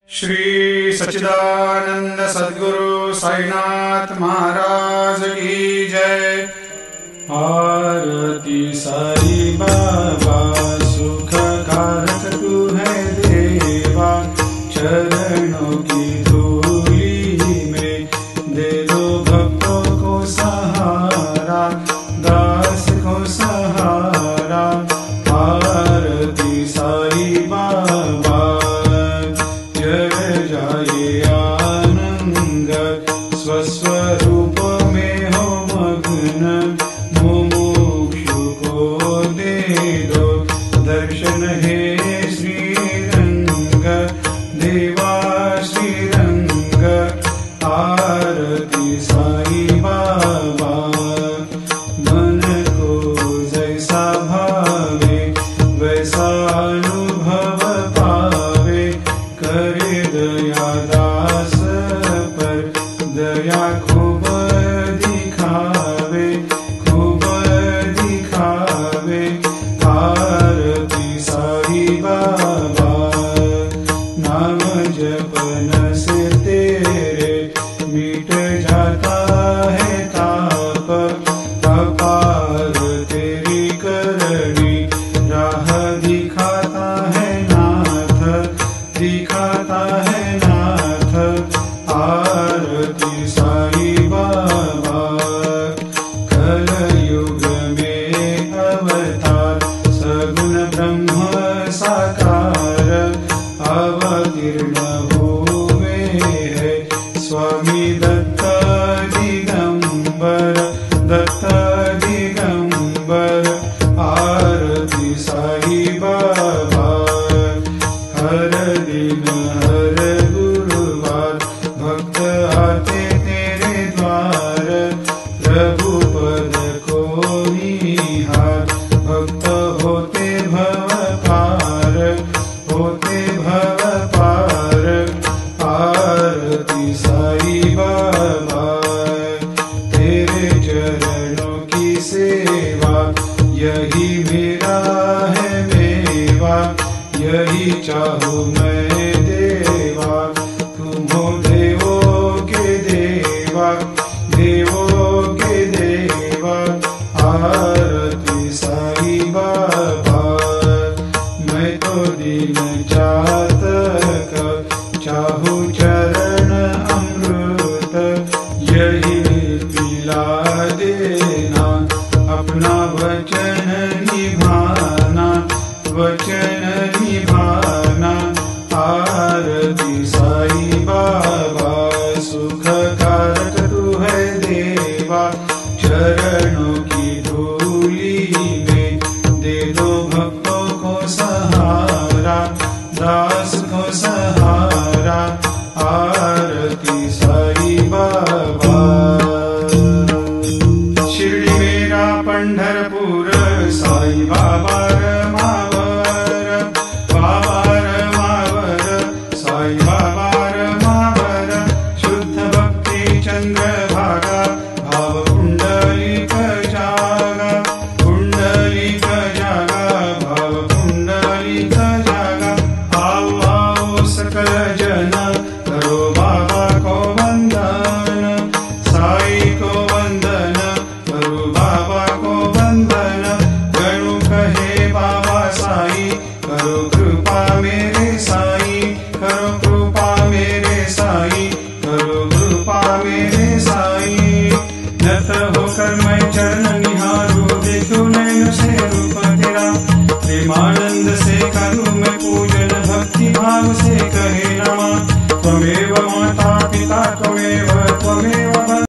श्री सच्चिदानंद सद्गुरु साईनाथ महाराज की जय। आरती साई बाबा सुख कारक तू है देवा, चरणों की धूली में दे दो भक्तों को सहारा, दास को सहारा। आरती साई बाबा जय जाए आनंद, स्वस्वरूप में हो मग्न, मुमुक्षु को दे दो दर्शन हे श्रीरंग, देवा श्रीरंग। आरती साई बाबा मन को जैसा भावे वैसा अनुभव पावे, करे दया दास पर दया खूब दिखावे, खूब दिखावे। आरती साई बाबा नाम जपन से तेरे मिट जाता है ताप, अपार तेरी करनी राह दिखाता है नाथ, दिखाता है नाथ। आरती साई बाबा कलयुग में अवतार, सगुण ब्रह्म साकार, अवतीर्ण हुए है स्वामी दत्त दिगंबर, दत्त दिगंबर। आरती साई बाबा हर दिन हर गुरुवार भक्त आते तेरे द्वार, प्रभु पद को निहार, भक्त होते भव पार, होते भव पार। आरती साई बाबा तेरे चरणों की सेवा, यही मेरा है मेवा, यही चाहूँ मैं देवा। तुम हो देवों के देवा, देवों के देवा। आरती साई बाबा मैं तो दीन चातक, चाहूँ चरण अमृत, यही पिला देना, अपना वचन निभाना, वचन निभाना। आरती साई बाबा सुख कारक तू है देवा, चरणों की धूली में दे दो भक्तों को सहारा, दास को सहारा। आरती साई बाबा शिर्डी मेरा पंढरपूर, साई बाबा रमावर, बाबा रमावर, साई बाबा रमावर। शुद्ध भक्ति चंद्रभागा, भाव पुंडलिक जागा, पुंडलिक जागा, भाव पुंडलिक जागा। आओ आओ सकल जन करो बाबा को वंदन, साई को वंदन, करो बाबा को वंदन। गणु कहे बाबा साई, करो कृपा मेरे साई, करो कृपा मेरे साई, करो कृपा मेरे साई। नत होकर मैं चरण निहारूं, देखूं नैन से रूप तेरा, प्रेमानंद से करूं मैं पूजन, भक्ति भाव से कहे